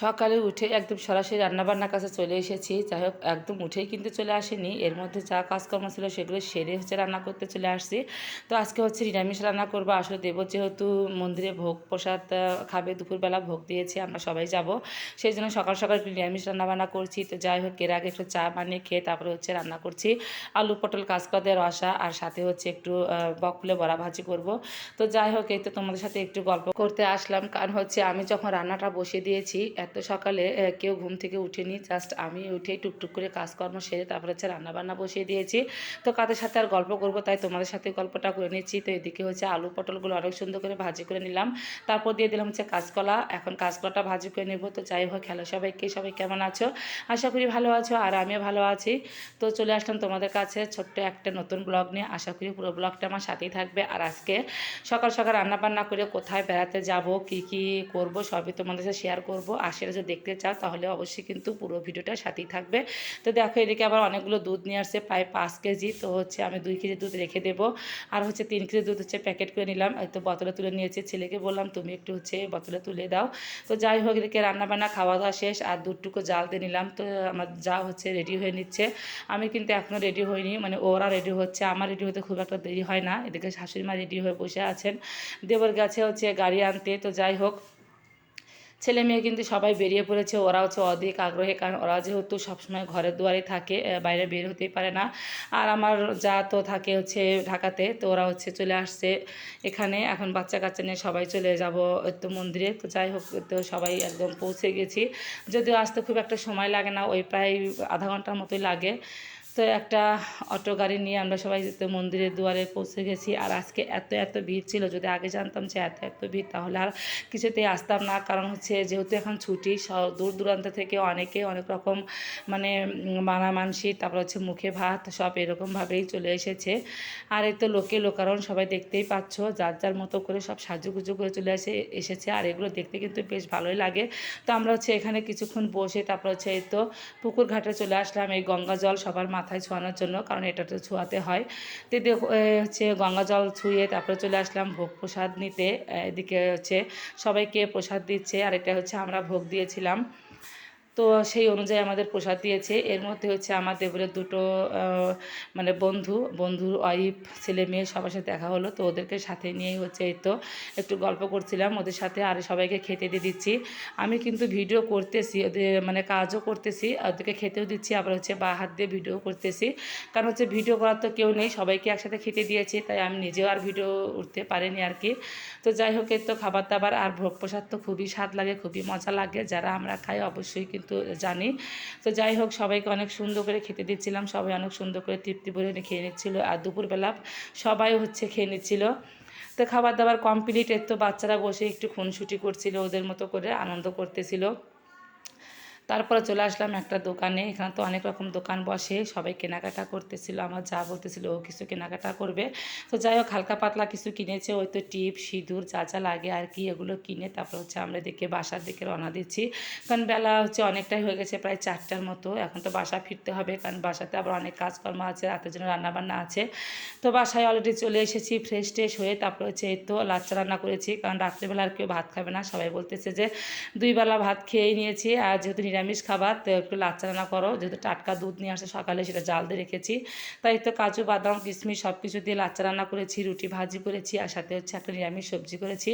সকালে উঠে একদম সরাসরি রান্নাবান্নার কাছে চলে এসেছি। যাই হোক একদম উঠেই কিন্তু চলে আসিনি। এর মধ্যে যা কাজকর্ম ছিল সেগুলো সেরে রান্না করতে চলে আসছি। তো আজকে নিরামিষ রান্না করব। আসলে দেব যেহেতু মন্দিরে ভোগ প্রসাদ খাবে, দুপুরবেলা ভোগ দিয়েছি, আমরা সবাই যাব। সেইজন্য সকাল, সকাল একটু নিরামিষ রান্নাবান্না করছি। তো যাই হোক এর আগে একটু চা বানিয়ে খেয়ে তারপরে রান্না করছি। আলু পটল কাঁচকলা দিয়ে রসা আর সাথে একটু বকফুলের বড়া ভাজি করব। তো যাই হোক এই তো তোমাদের সাথে একটু গল্প করতে আসলাম। কারণ আমি যখন রান্নাটা বসিয়ে দিয়েছি এত সকালে কেউ ঘুম থেকে উঠেনি, জাস্ট আমি উঠেই টুকটুক করে কাজকর্ম সেরে তারপরে রান্নাবান্না বসিয়ে দিয়েছি। তো কাদের সাথে আর গল্প করব, তাই তোমাদের সাথে গল্পটা করে নিচ্ছি। তো এদিকে আলু পটলগুলো অনেক সুন্দর করে ভাজি করে নিলাম, তারপর দিয়ে দিলাম কাঁচকলা। এখন কাঁচকলাটা ভাজি করে নেব। তো যাই হোক হ্যালো সবাইকে, সবাই কেমন আছো? আশা করি ভালো আছো আর আমিও ভালো আছি। তো চলে আসলাম তোমাদের কাছে ছোট্ট একটা নতুন ব্লগ নিয়ে। আশা করি পুরো ব্লগটা আমার সাথেই থাকবে। আর আজকে সকাল সকাল রান্নাবান্না করে কোথায় বেড়াতে যাব, কি কি করব সবই তোমাদের সাথে শেয়ার করব। আর সেটা যদি দেখতে চাও তাহলে অবশ্যই কিন্তু পুরো ভিডিওটা সাথেই থাকবে। তো দেখো এদিকে আবার অনেকগুলো দুধ নিয়ে আসছে, প্রায় 5 কেজি। তো আমি 2 কেজি দুধ রেখে দেবো। আর 3 কেজি দুধ প্যাকেট করে নিলাম। এই তো বোতলে তুলে নিয়েছি, ছেলেকে বললাম তুমি একটু বোতলে তুলে দাও। তো যাই হোক এদিকে রান্নাবান্না খাওয়া দাওয়া শেষ আর দুধটুকু জাল দিয়ে নিলাম। তো আমার যা রেডি হয়ে নিচ্ছে, আমি কিন্তু এখনও রেডি হইনি, মানে ওরা রেডি হচ্ছে, আমার রেডি হতে খুব একটা দেরি হয় না। এদিকে শাশুড়ি মা রেডি হয়ে বসে আছেন, দেবর গেছে গাড়ি আনতে। তো যাই হোক ছেলে মেয়ে কিন্তু সবাই বেরিয়ে পড়েছে। ওরা অধিক আগ্রহী, কারণ ওরা যেহেতু সবসময় ঘরের দুয়ারে থাকে, বাইরে বের হতেই পারে না। আর আমার যা তো থাকে ঢাকাতে, তো ওরা চলে আসছে এখানে। এখন বাচ্চা কাচ্চা নিয়ে সবাই চলে যাব তো মন্দিরে। তো যাই হোক তো সবাই একদম পৌঁছে গেছি, যদিও আসতে খুব একটা সময় লাগে না, ওই প্রায় আধা ঘন্টার মতোই লাগে। তো একটা অটো গাড়ি নিয়ে আমরা সবাই মন্দিরের দুয়ারে পৌঁছে গেছি। আর আজকে এত এত ভিড় ছিল, যদি আগে জানতাম যে এত এত ভিড় তাহলে আর কিছুতেই আসতাম না। কারণ যেহেতু এখন ছুটি, দূর দূরান্ত থেকে অনেকে অনেক রকম মানে মানামানসি, তারপর মুখে ভাত সব এরকমভাবেই চলে এসেছে। আর এই তো লোকারণ সবাই দেখতেই পাচ্ছ, যার যার মতো করে সব সাজুগুজু করে চলে এসেছে। আর এগুলো দেখতে কিন্তু বেশ ভালোই লাগে। তো আমরা এখানে কিছুক্ষণ বসে তারপর এই তো পুকুর ঘাটে চলে আসলাম এই গঙ্গা জল সবার মাথায় ছোঁয়ানোর জন্য, কারণ এটা তো ছোঁয়াতে হয়। তো গঙ্গা জল ছুঁয়ে তারপরে চলে আসলাম ভোগ প্রসাদ নিতে। এদিকে সবাইকে প্রসাদ দিচ্ছে, আর এটা আমরা ভোগ দিয়েছিলাম। তো সেই অনুযায়ী আমাদের প্রসাদ দিয়েছে। এর মধ্যে আমার দেবরের দুটো মানে বন্ধুর ওয়াইফ, ছেলে মেয়ে সবার সাথে দেখা হলো। তো ওদেরকে সাথে নিয়েই এই তো একটু গল্প করছিলাম ওদের সাথে, আর সবাইকে খেতে দিয়ে দিচ্ছি। আমি কিন্তু ভিডিও করতেছি, ওদের মানে কাজও করতেছি, ওদেরকে খেতেও দিচ্ছি, আবার বা হাত দিয়ে ভিডিও করতেছি। কারণ ভিডিও করার তো কেউ নেই, সবাইকে একসাথে খেতে দিয়েছি, তাই আমি নিজেও আর ভিডিও উঠতে পারিনি আর কি। তো যাই হোক এই তো খাবার দাবার আর ভোগ প্রসাদ তো খুবই স্বাদ লাগে, খুবই মজা লাগে, যারা আমরা খাই অবশ্যই কিন্তু জানি। তো যাই হোক সবাইকে অনেক সুন্দর করে খেতে দিচ্ছিলাম, সবাই অনেক সুন্দর করে তৃপ্তি ভরে খেয়ে নিচ্ছিল। আর দুপুরবেলা সবাই খেয়ে নিচ্ছিল। তো খাবার দাবার কমপ্লিট, তো বাচ্চারা বসে একটু খুনসুটি করছিল, ওদের মতো করে আনন্দ করতেছিল। তারপরে চলে আসলাম একটা দোকানে, এখানে তো অনেক রকম দোকান বসে, সবাই কেনাকাটা করতেছিল। আমার যা বলতেছিল ও কিছু কেনাকাটা করবে। তো যাই হোক হালকা পাতলা কিছু কিনেছে, ওই তো টিপ সিঁদুর যা যা লাগে আর কি, এগুলো কিনে তারপর আমরা দেখে বাসার দিকে রওনা দিচ্ছি। কারণ বেলা অনেকটাই হয়ে গেছে, প্রায় 4টার মতো। এখন তো বাসা ফিরতে হবে, কারণ বাসাতে আবার অনেক কাজকর্ম আছে, রাতের জন্য রান্নাবান্না আছে। তো বাসায় অলরেডি চলে এসেছি ফ্রেশ ট্রেশ হয়ে। তারপর এই তো লাচ্চা রান্না করেছি, কারণ রাত্রেবেলা আর কেউ ভাত খাবে না, সবাই বলতেছে যে 2 বেলা ভাত খেয়েই নিয়েছি, আর যেহেতু নিরামিষ খাবার তো একটু লাচ্চা রান্না করো। যেহেতু টাটকা দুধ নিয়ে আসে সকালে, সেটা জাল দিয়ে রেখেছি, তাই তো কাজু বাদাম কিশমিশ সব কিছু দিয়ে লাচ্চা রান্না করেছি, রুটি ভাজি করেছি, আর সাথে একটা নিরামিষ সবজি করেছি।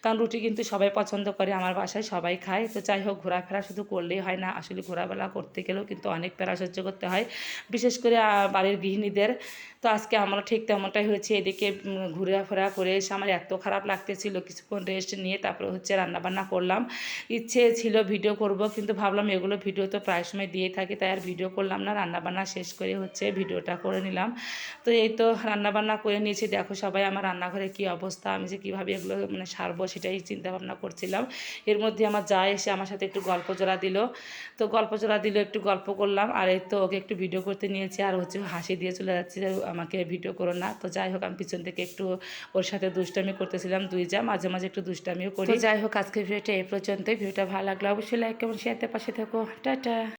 কারণ রুটি কিন্তু সবাই পছন্দ করে, আমার বাসায় সবাই খায়। তো যাই হোক ঘোরাফেরা শুধু করলেই হয় না, আসলে ঘোরাফেরা করতে গেলেও কিন্তু অনেক প্যারা সহ্য করতে হয়, বিশেষ করে বাড়ির গৃহিণীদের। তো আজকে আমরা ঠিক তেমনটাই হয়েছে। এদিকে ঘোরাফেরা করে এসে আমার এত খারাপ লাগতেছিল, কিছুক্ষণ রেস্ট নিয়ে তারপরে রান্নাবান্না করলাম। ইচ্ছে ছিল ভিডিও করব, কিন্তু ভাবলাম এগুলো ভিডিও তো প্রায় সময় দিয়ে থাকি, তাই আর ভিডিও করলাম না। রান্নাবান্না শেষ করে ভিডিওটা করে নিলাম। তো এই তো রান্নাবান্না করে নিয়েছি, দেখো সবাই আমার রান্নাঘরে কী অবস্থা, আমি যে কীভাবে এগুলো মানে সারবো সেটাই চিন্তা ভাবনা করছিলাম। এর মধ্যে আমার যা এসে আমার সাথে একটু গল্প জোড়া দিল। তো গল্প জোড়া দিল, একটু গল্প করলাম, আর এই তো ওকে একটু ভিডিও করতে নিয়েছি। আর হাসি দিয়ে চলে যাচ্ছে যে আমাকে ভিডিও করো না। তো যাই হোক আমি পিছন থেকে একটু ওর সাথে দুষ্টামি করতেছিলাম, দুই যা মাঝে মাঝে একটু দুষ্টামিও করি। তো যাই হোক আজকের ভিডিওটা এই পর্যন্তই। ভিডিওটা ভালো লাগলে অবশ্যই লাইক এবং শেয়ারতে পাশে থাকো। টাটা।